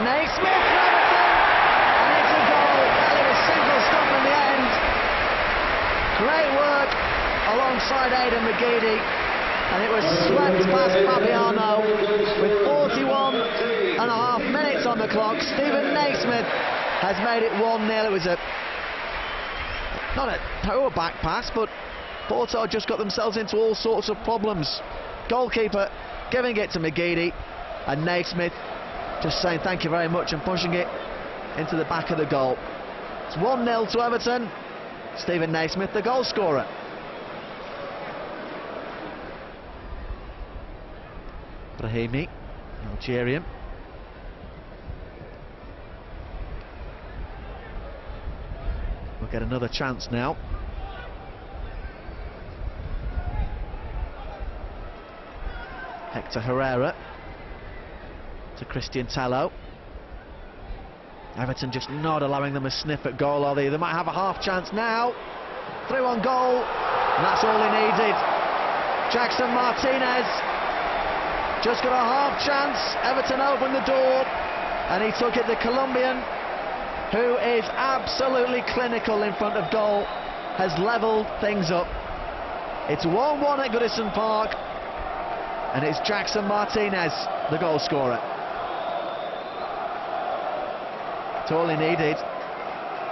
Naismith for Everton, and it's a goal. Well, it was single stop in the end. Great work alongside Aidan McGeady, and it was swept past Fabiano with 41 and a half minutes on the clock. Stephen Naismith has made it 1-0. It was not a poor back pass, but Porto just got themselves into all sorts of problems. Goalkeeper giving it to McGeady, and Naismith just saying thank you very much and pushing it into the back of the goal. It's 1-0 to Everton. Stephen Naismith, the goal scorer. Brahimi, Algerian. We'll get another chance now. Hector Herrera to Christian Tello. Everton just not allowing them a sniff at goal, are they? They might have a half chance now. Through on goal, and that's all he needed. Jackson Martinez just got a half chance. Everton opened the door, and he took it. The Colombian, who is absolutely clinical in front of goal, has levelled things up. It's 1-1 at Goodison Park, and it's Jackson Martinez, the goal scorer. It's all he needed.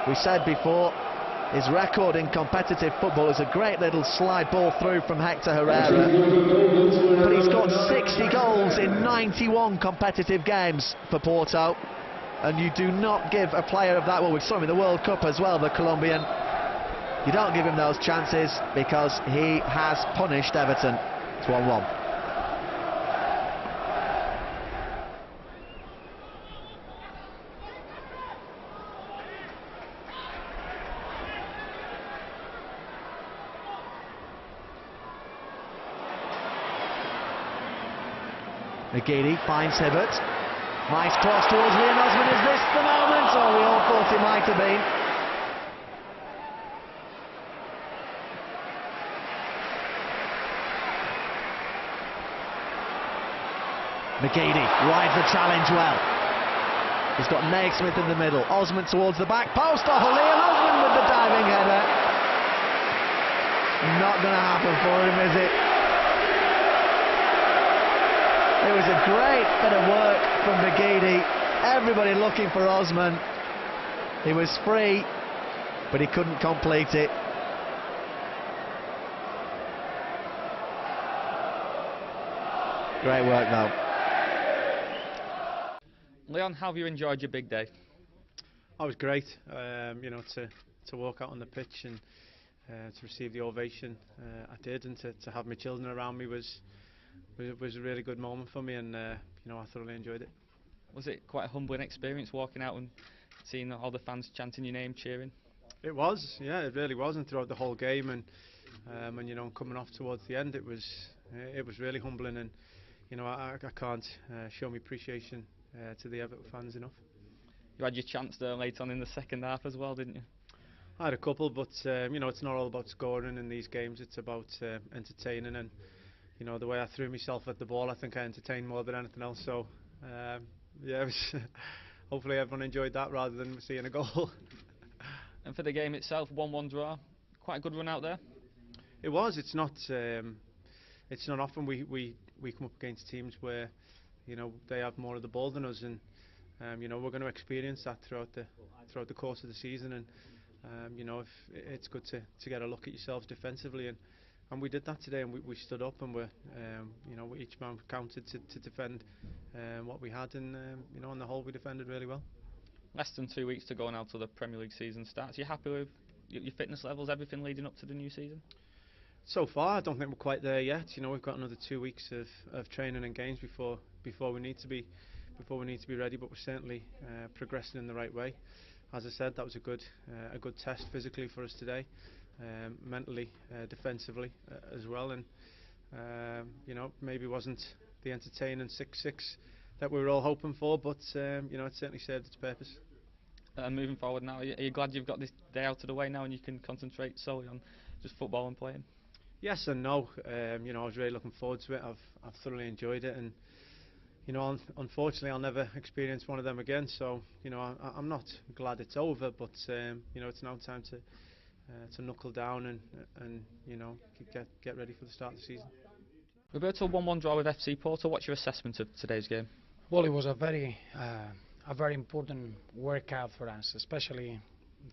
We said before, his record in competitive football is a great little slide ball through from Hector Herrera, but he's got 60 goals in 91 competitive games for Porto, and you do not give a player of that, well, we saw him in the World Cup as well, the Colombian, you don't give him those chances because he has punished Everton. It's 1-1. McGeady finds Hibbert. Nice cross towards Liam Osman. Is this the moment? Oh, we all thought it might have been. McGeady rides the challenge well. He's got Naismith in the middle. Osman towards the back post. Oh, Liam Osman with the diving header. Not going to happen for him, is it? It was a great bit of work from McGeady. Everybody looking for Osman. He was free, but he couldn't complete it. Great work though. Leon, how have you enjoyed your big day? It was great, you know, to walk out on the pitch and to receive the ovation I did, and to have my children around me was a really good moment for me, and you know, I thoroughly enjoyed it. Was it quite a humbling experience walking out and seeing all the fans chanting your name, cheering? It was, yeah, it really was, and throughout the whole game, and you know, coming off towards the end, it was really humbling, and you know, I can't show my appreciation to the Everton fans enough. You had your chance there late on in the second half as well, didn't you? I had a couple, but you know, it's not all about scoring in these games. It's about entertaining, and you know, the way I threw myself at the ball, I think I entertained more than anything else. So yeah, it was hopefully everyone enjoyed that rather than seeing a goal. And for the game itself, 1-1 draw, quite a good run out there. It was. It's not often we come up against teams where, you know, they have more of the ball than us, and you know, we're going to experience that throughout the course of the season, and you know, if it's good to get a look at yourselves defensively, and we did that today, and we stood up, and we're you know, each man counted to defend what we had, and you know, on the whole we defended really well. Less than 2 weeks to go now till the Premier League season starts. Are you happy with your fitness levels, everything leading up to the new season? So far, I don't think we're quite there yet. You know, we've got another 2 weeks of training and games before we need to be ready. But we're certainly progressing in the right way. As I said, that was a good test physically for us today, mentally, defensively as well. And you know, maybe wasn't the entertaining 6-6 that we were all hoping for, but you know, it certainly served its purpose. And moving forward now, are you glad you've got this day out of the way now and you can concentrate solely on just football and playing? Yes and no. You know, I was really looking forward to it. I've thoroughly enjoyed it, and unfortunately, I'll never experience one of them again. So, I'm not glad it's over, but it's now time to knuckle down and get ready for the start of the season. Roberto, 1-1 draw with FC Porto. What's your assessment of today's game? Well, it was a very important workout for us, especially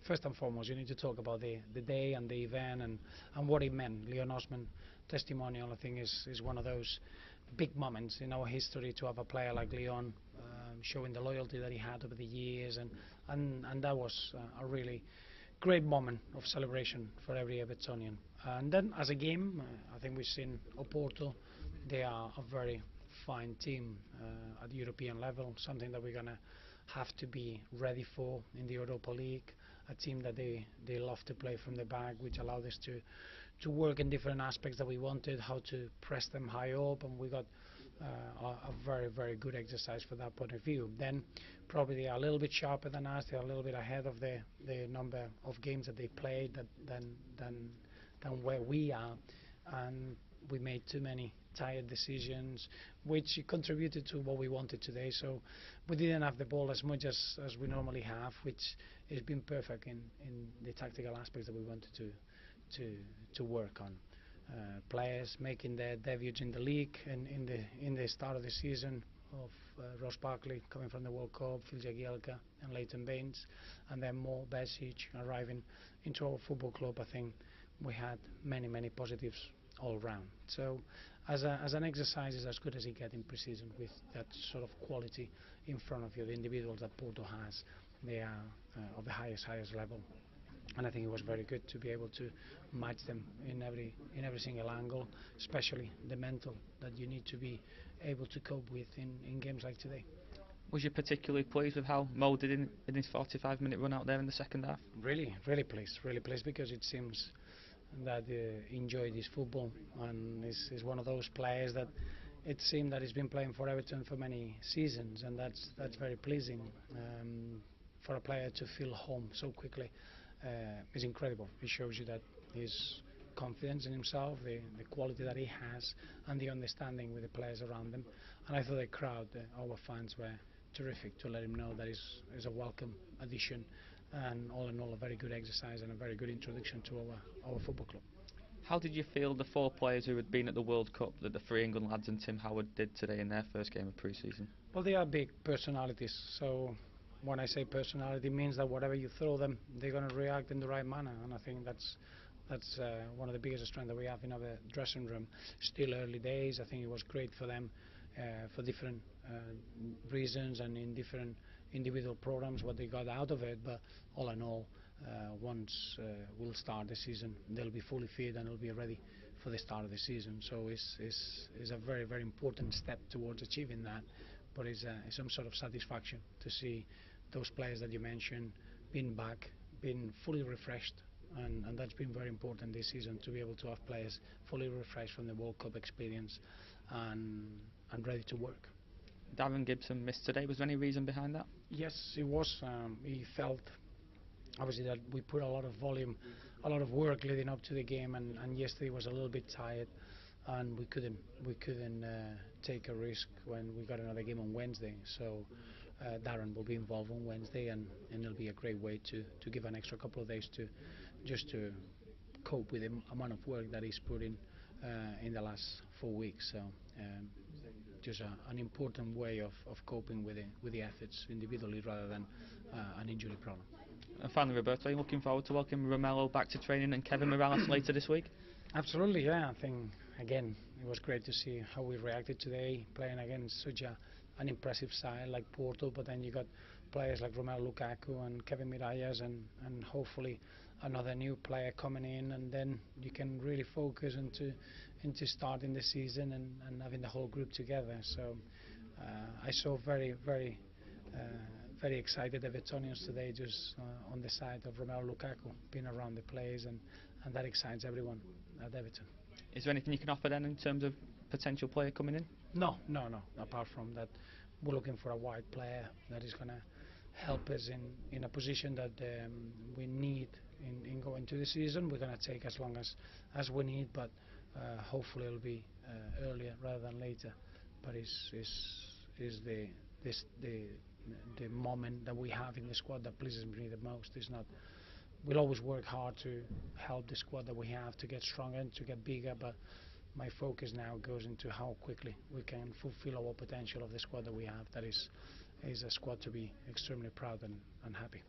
first and foremost. You need to talk about the day and the event and what it meant. Osman Testimonial, I think, is one of those big moments in our history to have a player like Leon showing the loyalty that he had over the years, and that was a really great moment of celebration for every Evertonian. And then as a game, I think we've seen Porto. They are a very fine team at the European level, something that we're going to have to be ready for in the Europa League, a team that they love to play from the back, which allowed us to work in different aspects that we wanted, how to press them high up, and we got a very, very good exercise for that point of view. Then probably they are a little bit sharper than us, they are a little bit ahead of the number of games that they played than where we are, and we made too many tired decisions, which contributed to what we wanted today. So we didn't have the ball as much as we normally have, which has been perfect in the tactical aspects that we wanted to work on. Players making their debuts in the league and in the start of the season of Ross Barkley coming from the World Cup, Phil Jagielka and Leighton Baines, and then Mo Besic arriving into our football club. I think we had many positives all round. So as an exercise, is as good as it gets in pre-season with that sort of quality in front of you. The individuals that Porto has, they are of the highest level, and I think it was very good to be able to match them in every single angle, especially the mental that you need to be able to cope with in games like today. Was you particularly pleased with how Mo did in his 45-minute run out there in the second half? Really pleased because it seems that enjoyed his football and is one of those players that it seemed that he's been playing for Everton for many seasons, and that's very pleasing. For a player to feel home so quickly is incredible. It shows you that his confidence in himself, the quality that he has, and the understanding with the players around him. And I thought the crowd, our fans, were terrific to let him know that is a welcome addition, and all in all a very good exercise and a very good introduction to our football club. How did you feel the 4 players who had been at the World Cup, that the 3 England lads and Tim Howard did today in their first game of pre-season? Well, they are big personalities, so when I say personality, it means that whatever you throw them, they're going to react in the right manner, and I think that's one of the biggest strengths that we have in our dressing room. Still early days. I think it was great for them for different reasons and in different individual programs what they got out of it, but all in all, once we'll start the season, they'll be fully fit and they'll be ready for the start of the season. So it's a very, very important step towards achieving that, but it's some sort of satisfaction to see those players that you mentioned being back, being fully refreshed, and that's been very important this season, to be able to have players fully refreshed from the World Cup experience and ready to work. Darren Gibson missed today. Was there any reason behind that? Yes, it was. He felt obviously that we put a lot of volume, a lot of work leading up to the game, and yesterday was a little bit tired, and we couldn't take a risk when we got another game on Wednesday. So Darren will be involved on Wednesday, and it'll be a great way to give an extra couple of days to cope with the amount of work that he's put in the last 4 weeks. So just an important way of coping with the efforts individually rather than an injury problem. And finally, Roberto, are you looking forward to welcoming Romelu back to training and Kevin Morales later this week? Absolutely, yeah. I think again it was great to see how we reacted today, playing against such an impressive side like Porto, but then you got players like Romelu Lukaku and Kevin Mirallas and hopefully another new player coming in, and then you can really focus into starting the season and having the whole group together. So I saw very excited Evertonians today, just on the side of Romelu Lukaku being around the players, and that excites everyone at Everton. Is there anything you can offer then in terms of potential player coming in? No. Apart from that, we're looking for a wide player that is going to help us in a position that we need in going to the season. We're going to take as long as we need, but hopefully it'll be earlier rather than later. But it's the moment that we have in the squad that pleases me the most. It's not. We'll always work hard to help the squad that we have to get stronger and to get bigger, but my focus now goes into how quickly we can fulfill our potential of the squad that we have. That is a squad to be extremely proud and happy.